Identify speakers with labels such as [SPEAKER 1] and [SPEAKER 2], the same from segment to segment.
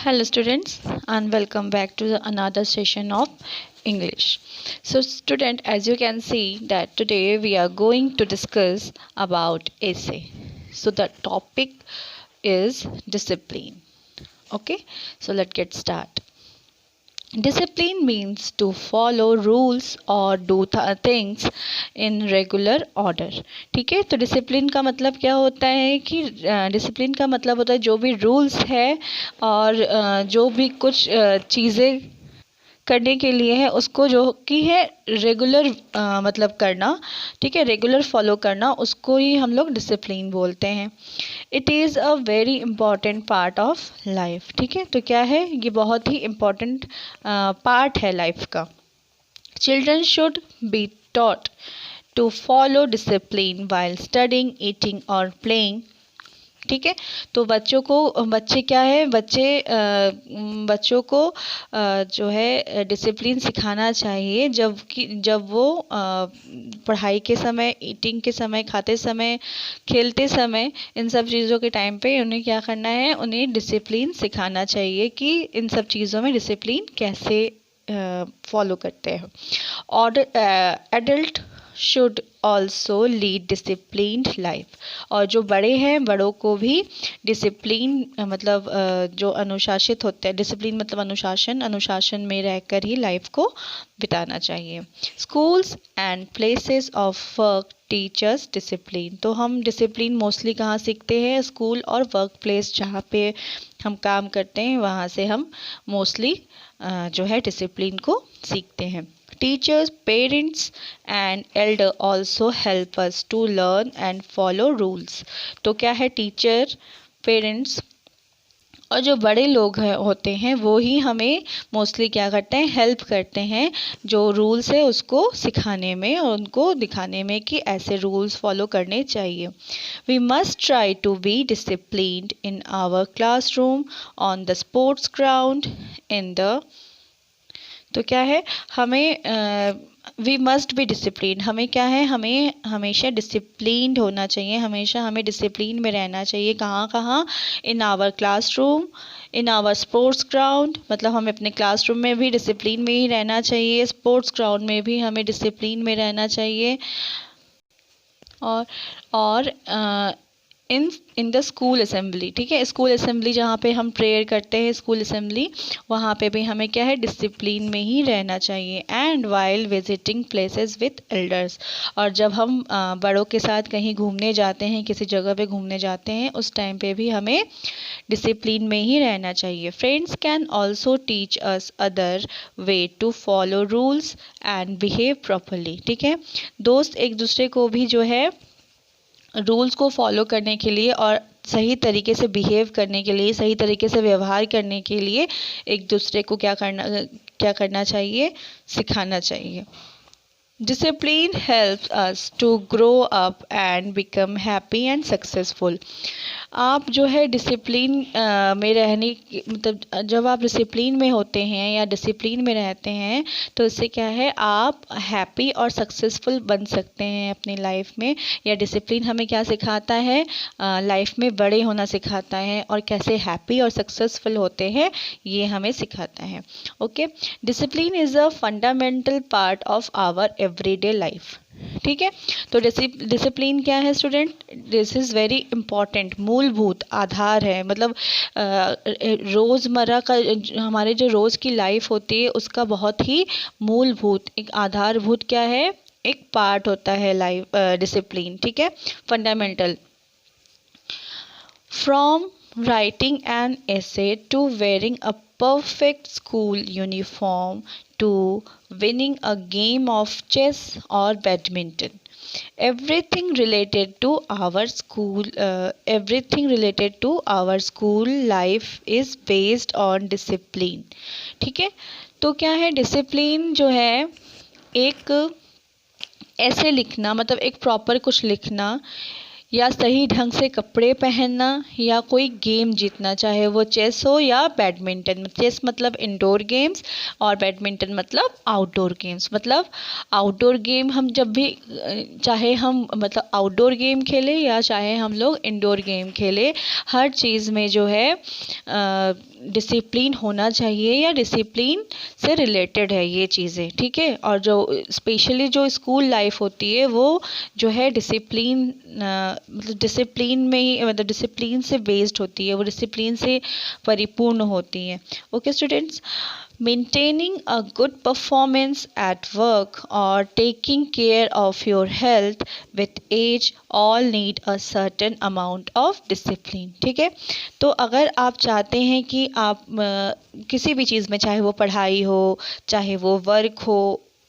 [SPEAKER 1] Hello students and welcome back to another session of English. So student, as you can see that today we are going to discuss about essay. So the topic is discipline. Okay, so let's get start. Discipline means to follow rules or do things in regular order. ठीक है, तो discipline का मतलब क्या होता है कि discipline का मतलब होता है जो भी रूल्स है और जो भी कुछ चीज़ें करने के लिए है उसको जो कि है रेगुलर मतलब करना. ठीक है, रेगुलर फॉलो करना उसको ही हम लोग डिसिप्लिन बोलते हैं. It is a very important part of life. ठीक है, तो क्या है, ये बहुत ही इम्पॉर्टेंट पार्ट है लाइफ का. Children should be taught to follow discipline while studying, eating और प्लेइंग. ठीक है, तो बच्चे क्या है, बच्चों को जो है डिसिप्लिन सिखाना चाहिए जब वो पढ़ाई के समय, ईटिंग के समय, खाते समय, खेलते समय, इन सब चीज़ों के टाइम पे उन्हें क्या करना है, उन्हें डिसिप्लिन सिखाना चाहिए कि इन सब चीज़ों में डिसिप्लिन कैसे फॉलो करते हैं. और adult should also lead disciplined life. और जो बड़े हैं, बड़ों को भी डिसिप्लिन मतलब जो अनुशासित होते हैं, डिसिप्लिन मतलब अनुशासन में रहकर ही लाइफ को बिताना चाहिए. Schools and places of work teachers discipline. तो हम डिसिप्लिन मोस्टली कहाँ सीखते हैं, स्कूल और वर्क प्लेस जहाँ पे हम काम करते हैं वहाँ से हम मोस्टली जो है डिसिप्लिन को सीखते हैं. Teachers, parents and elder also help us to learn and follow rules. तो क्या है, टीचर, पेरेंट्स और जो बड़े लोग होते हैं वो ही हमें मोस्टली क्या करते हैं, हेल्प करते हैं जो रूल्स है उसको सिखाने में और उनको दिखाने में कि ऐसे रूल्स फॉलो करने चाहिए. We must try to be disciplined in our classroom, on the sports ground, in the. तो क्या है, हमें वी मस्ट बी डिसिप्लिन, हमें क्या है, हमें हमेशा डिसिप्लिन्ड होना चाहिए, हमेशा हमें डिसिप्लिन में रहना चाहिए. कहाँ कहाँ, in our classroom, in our sports ground, मतलब हमें अपने क्लासरूम में भी डिसिप्लिन में ही रहना चाहिए, स्पोर्ट्स ग्राउंड में भी हमें डिसिप्लिन में रहना चाहिए. और इन द स्कूल असेंबली. ठीक है, स्कूल असेंबली जहाँ पे हम प्रेयर करते हैं, स्कूल असेंबली, वहाँ पे भी हमें क्या है, डिसिप्लिन में ही रहना चाहिए. And while visiting places with elders. और जब हम बड़ों के साथ कहीं घूमने जाते हैं, किसी जगह पे घूमने जाते हैं, उस टाइम पे भी हमें डिसिप्लिन में ही रहना चाहिए. Friends can also teach us other way to follow rules and behave properly. ठीक है, दोस्त एक दूसरे को भी जो है रूल्स को फॉलो करने के लिए और सही तरीके से बिहेव करने के लिए, सही तरीके से व्यवहार करने के लिए एक दूसरे को क्या करना चाहिए, सिखाना चाहिए. Discipline helps us to grow up and become happy and successful. आप जो है डिसिप्लिन में रहने मतलब जब आप डिसिप्लिन में होते हैं या डिसिप्लिन में रहते हैं तो इससे क्या है, आप हैप्पी और सक्सेसफुल बन सकते हैं अपनी लाइफ में. या डिसिप्लिन हमें क्या सिखाता है, लाइफ में बड़े होना सिखाता है और कैसे हैप्पी और सक्सेसफुल होते हैं ये हमें सिखाता है. Okay, discipline is a fundamental part of our everyday life. ठीक है, तो डिसिप्लिन क्या है student, this is very important, मूलभूत आधार है. मतलब रोज़मर्रा का हमारे जो रोज़ की लाइफ होती है उसका बहुत ही मूलभूत, एक आधारभूत क्या है, एक पार्ट होता है लाइफ डिसिप्लिन. ठीक है, fundamental. From writing an essay to wearing a perfect school uniform to winning a game of chess or badminton, everything related to our school life is based on discipline. ठीक है, तो क्या है, discipline जो है एक ऐसे लिखना, मतलब एक प्रॉपर कुछ लिखना या सही ढंग से कपड़े पहनना, या कोई गेम जीतना, चाहे वो चेस हो या बैडमिंटन। चेस मतलब इंडोर गेम्स और बैडमिंटन मतलब आउटडोर गेम्स। मतलब आउटडोर गेम हम जब भी चाहे हम मतलब आउटडोर गेम खेले या चाहे हम लोग इंडोर गेम खेले, हर चीज़ में जो है डिसिप्लिन होना चाहिए या डिसिप्लिन से रिलेटेड है ये चीज़ें, ठीक है। और जो स्पेशली जो स्कूल लाइफ होती है वो जो है डिसिप्लिन मतलब डिसिप्लिन में ही मतलब डिसिप्लिन से बेस्ड होती है, वो डिसिप्लिन से परिपूर्ण होती है। Okay students, maintaining a good performance at work or taking care of your health with age all need a certain amount of discipline, ठीक है। तो अगर आप चाहते हैं कि आप किसी भी चीज़ में, चाहे वो पढ़ाई हो, चाहे वो वर्क हो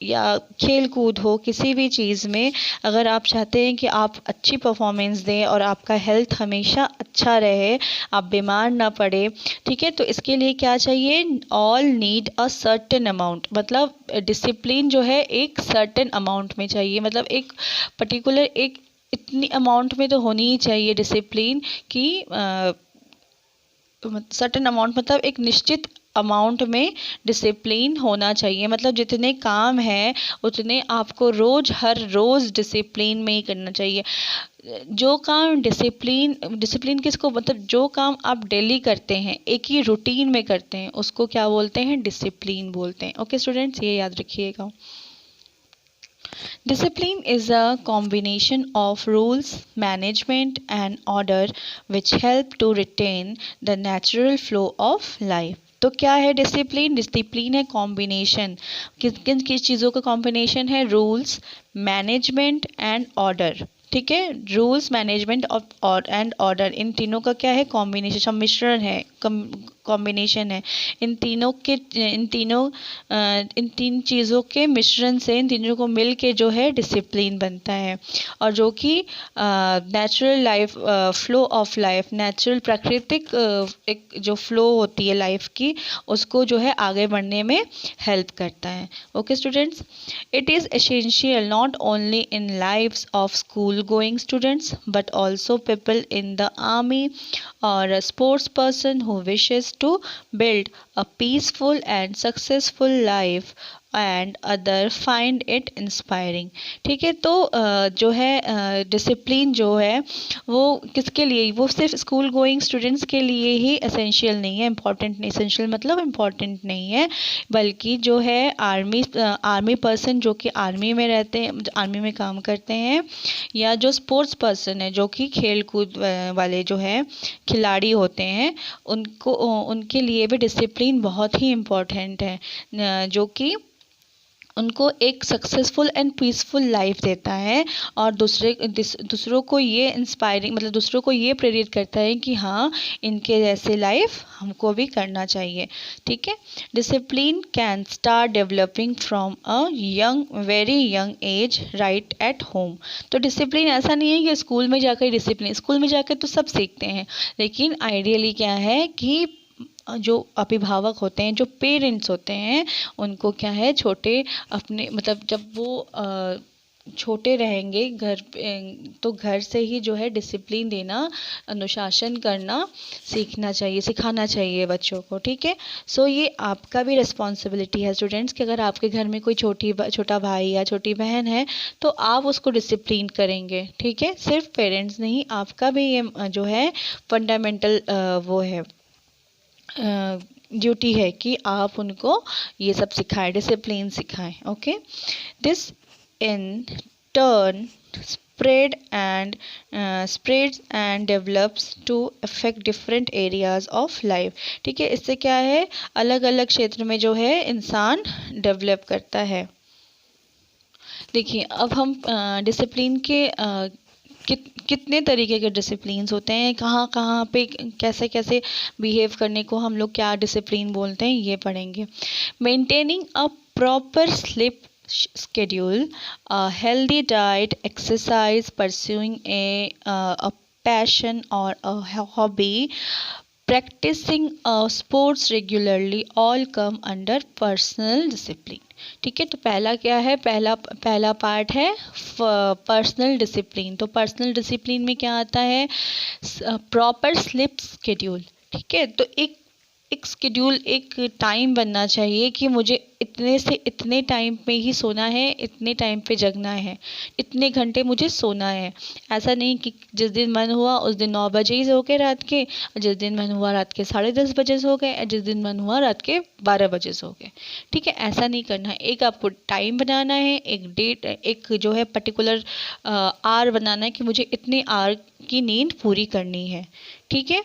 [SPEAKER 1] या खेल कूद हो, किसी भी चीज़ में अगर आप चाहते हैं कि आप अच्छी परफॉर्मेंस दें और आपका हेल्थ हमेशा अच्छा रहे, आप बीमार ना पड़े, ठीक है, तो इसके लिए क्या चाहिए? All need a certain amount. मतलब डिसिप्लिन जो है एक सर्टेन अमाउंट में चाहिए, मतलब एक पर्टिकुलर एक इतनी अमाउंट में तो होनी ही चाहिए डिसिप्लिन कि सर्टेन अमाउंट मतलब एक निश्चित अमाउंट में डिसिप्लिन होना चाहिए। मतलब जितने काम हैं उतने आपको रोज़ हर रोज़ डिसिप्लिन में ही करना चाहिए। जो काम डिसिप्लिन डिसिप्लिन किसको मतलब जो काम आप डेली करते हैं, एक ही रूटीन में करते हैं, उसको क्या बोलते हैं? डिसिप्लिन बोलते हैं। ओके स्टूडेंट्स, ये याद रखिएगा। Discipline is a combination of rules, management, and order which help to retain the natural flow of life. तो क्या है डिसिप्लिन? डिसिप्लिन है कॉम्बिनेशन। किस किन किस चीज़ों का कॉम्बिनेशन है? रूल्स, मैनेजमेंट एंड ऑर्डर, ठीक है। रूल्स, मैनेजमेंट और एंड ऑर्डर, इन तीनों का क्या है? कॉम्बिनेशन, सम्मिश्रण है, कॉम्बिनेशन है। इन तीनों के इन तीन चीज़ों के मिश्रण से, इन तीनों को मिल के जो है डिसिप्लिन बनता है। और जो कि natural life flow of life, natural प्राकृतिक एक जो फ्लो होती है लाइफ की, उसको जो है आगे बढ़ने में हेल्प करता है। Okay students, it is essential not only in lives of school going students but also people in the army or a sports person who wishes to build a peaceful and successful life and other find it inspiring, ठीक है। तो जो है discipline जो है वो किसके लिए? वो सिर्फ स्कूल गोइंग स्टूडेंट्स के लिए ही एसेंशियल नहीं है, इम्पॉर्टेंट नहीं, एसेंशियल मतलब इम्पॉर्टेंट नहीं है, बल्कि जो है आर्मी पर्सन जो कि आर्मी में रहते हैं, आर्मी में काम करते हैं, या जो स्पोर्ट्स पर्सन है जो कि खेल कूद वाले जो है खिलाड़ी होते हैं, उनको उनके लिए भी डिसिप्लिन बहुत ही इम्पोर्टेंट है, जो कि उनको एक सक्सेसफुल एंड पीसफुल लाइफ देता है। और दूसरों को ये इंस्पायरिंग मतलब दूसरों को ये प्रेरित करता है कि हाँ, इनके जैसे लाइफ हमको भी करना चाहिए, ठीक है। Discipline can start developing from a very young age right at home. तो डिसिप्लिन ऐसा नहीं है कि स्कूल में जाकर डिसिप्लिन, स्कूल में जाकर तो सब सीखते हैं, लेकिन आइडियली क्या है कि जो अभिभावक होते हैं, जो पेरेंट्स होते हैं, उनको क्या है छोटे अपने मतलब जब वो छोटे रहेंगे घर पे, तो घर से ही जो है डिसिप्लिन देना, अनुशासन करना सीखना चाहिए, सिखाना चाहिए बच्चों को, ठीक है। सो ये आपका भी रिस्पॉन्सिबिलिटी है स्टूडेंट्स कि अगर आपके घर में कोई छोटा भाई या छोटी बहन है तो आप उसको डिसिप्लिन करेंगे, ठीक है। सिर्फ पेरेंट्स नहीं, आपका भी ये जो है फंडामेंटल वो है ड्यूटी है कि आप उनको ये सब सिखाएं, डिसिप्लिन सिखाएं। Okay, this in turn spreads and develops to affect different areas of life, ठीक है। इससे क्या है, अलग अलग क्षेत्र में जो है इंसान डेवलप करता है। देखिए अब हम डिसिप्लिन के कितने तरीके के डिसिप्लिन्स होते हैं, कहाँ कहाँ पे कैसे कैसे बिहेव करने को हम लोग क्या डिसिप्लिन बोलते हैं, ये पढ़ेंगे। Maintaining a proper sleep schedule, a healthy diet, exercise, pursuing a passion or a hobby, practicing sports regularly, all come under personal discipline, ठीक है। तो पहला क्या है, पहला पहला पार्ट है पर्सनल डिसिप्लिन। तो पर्सनल डिसिप्लिन में क्या आता है, प्रॉपर स्लीप शेड्यूल। ठीक है। तो एक शेड्यूल, एक टाइम बनना चाहिए कि मुझे इतने से इतने टाइम पे ही सोना है, इतने टाइम पे जगना है, इतने घंटे मुझे सोना है। ऐसा नहीं कि जिस दिन मन हुआ उस दिन 9 बजे ही सो के रात के, जिस दिन मन हुआ रात के 10:30 बजे सो गए, और जिस दिन मन हुआ रात के 12 बजे सो गए। ठीक है, ऐसा नहीं करना है। एक आपको टाइम बनाना है, एक डेट, एक जो है पर्टिकुलर आर बनाना है कि मुझे इतने आर की नींद पूरी करनी है। ठीक है।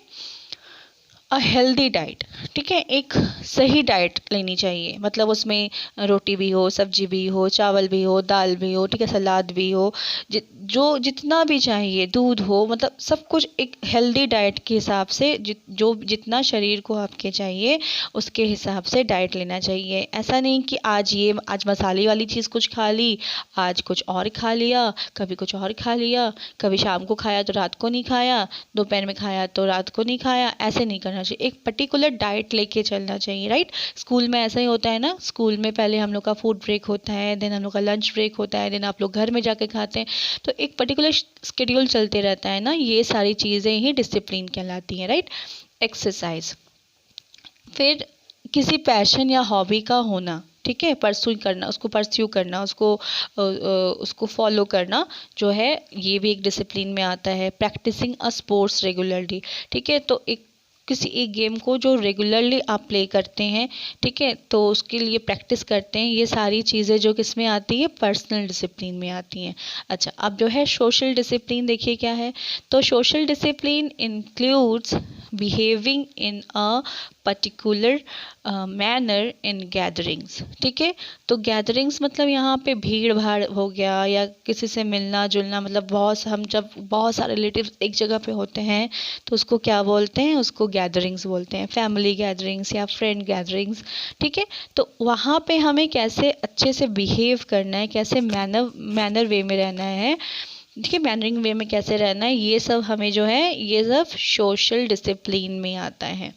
[SPEAKER 1] अ हेल्दी डाइट, ठीक है, एक सही डाइट लेनी चाहिए। मतलब उसमें रोटी भी हो, सब्जी भी हो, चावल भी हो, दाल भी हो, ठीक है, सलाद भी हो, जो जितना भी चाहिए, दूध हो, मतलब सब कुछ एक हेल्दी डाइट के हिसाब से जो जितना शरीर को आपके चाहिए उसके हिसाब से डाइट लेना चाहिए। ऐसा नहीं कि आज मसाले वाली चीज़ कुछ खा ली, आज कुछ और खा लिया, कभी कुछ और खा लिया, कभी शाम को खाया तो रात को नहीं खाया, दोपहर में खाया तो रात को नहीं खाया। ऐसे नहीं करना चाहिए, एक पर्टिकुलर डाइट लेके चलना चाहिए, राइट। स्कूल में ऐसा ही होता है ना, स्कूल में पहले हम लोग का फूड ब्रेक होता है, देन हम लोग का लंच ब्रेक होता है, देन आप लोग घर में जाके खाते हैं। तो एक पर्टिकुलर शेड्यूल चलते रहता है ना, ये सारी चीज़ें ही डिसिप्लिन कहलाती हैं, राइट। एक्सरसाइज, फिर किसी पैशन या हॉबी का होना, ठीक है, परस्यू करना, उसको फॉलो करना जो है, ये भी एक डिसिप्लिन में आता है। प्रैक्टिसिंग अ स्पोर्ट्स रेगुलरली, ठीक है, तो किसी एक गेम को जो रेगुलरली आप प्ले करते हैं, ठीक है, तो उसके लिए प्रैक्टिस करते हैं। ये सारी चीज़ें जो किस में आती है, पर्सनल डिसिप्लिन में आती हैं। अच्छा, अब जो है सोशल डिसिप्लिन देखिए क्या है। तो social discipline includes behaving in a particular manner in gatherings, ठीक है। तो गैदरिंग्स मतलब यहाँ पे भीड़ भाड़ हो गया, या किसी से मिलना जुलना, मतलब हम जब बहुत सारे रिलेटिव्स एक जगह पे होते हैं तो उसको क्या बोलते हैं, उसको गैदरिंग्स बोलते हैं, फैमिली गैदरिंग्स या फ्रेंड गैदरिंग्स। ठीक है, तो वहाँ पे हमें कैसे अच्छे से बिहेव करना है, कैसे मैनर वे में रहना है, ठीक है, मैनरिंग वे में कैसे रहना है, ये सब हमें जो है, ये सब सोशल डिसिप्लिन में आता है।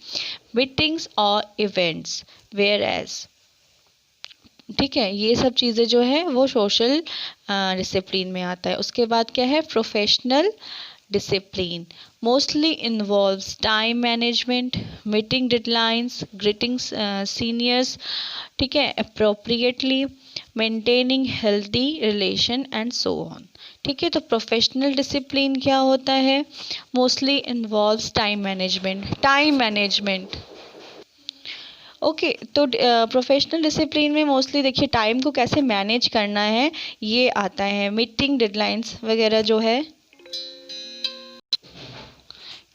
[SPEAKER 1] मीटिंग्स और इवेंट्स, वेयर एज, ठीक है, ये सब चीज़ें जो है वो सोशल डिसिप्लिन में आता है। उसके बाद क्या है, professional discipline mostly involves time management, meeting deadlines, greetings seniors, ठीक है, appropriately, maintaining healthy relation and so on. ठीक है, तो प्रोफेशनल डिसिप्लिन क्या होता है, mostly involves time management. Okay, तो प्रोफेशनल डिसिप्लिन में मोस्टली देखिए टाइम को कैसे मैनेज करना है ये आता है। मीटिंग डेडलाइंस वगैरह जो है,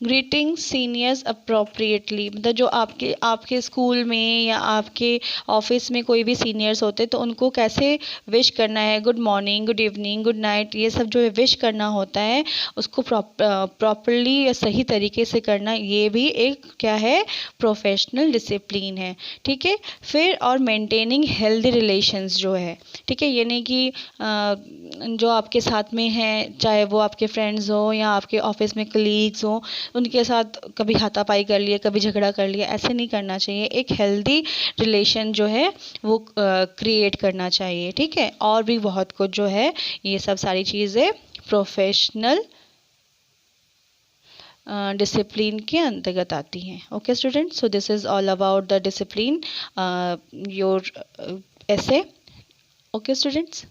[SPEAKER 1] ग्रीटिंग सीनियर्स अप्रोप्रिएटली, मतलब जो आपके आपके स्कूल में या आपके ऑफिस में कोई भी सीनियर्स होते हैं तो उनको कैसे विश करना है, good morning, good evening, good night, ये सब जो है विश करना होता है, उसको प्रॉपरली या सही तरीके से करना, ये भी एक क्या है, प्रोफेशनल डिसिप्लिन है। ठीक है, फिर और मेंटेनिंग हेल्दी रिलेशंस जो है, ठीक है, ये नहीं कि जो आपके साथ में हैं, चाहे वो आपके फ्रेंड्स हो या आपके ऑफिस में कलीग्स हो, उनके साथ कभी हाथापाई कर लिया, कभी झगड़ा कर लिया, ऐसे नहीं करना चाहिए। एक हेल्दी रिलेशन जो है वो क्रिएट करना चाहिए। ठीक है, और भी बहुत कुछ जो है, ये सब सारी चीज़ें प्रोफेशनल डिसिप्लिन के अंतर्गत आती हैं। Okay students, so this is all about the discipline your essay. Okay students.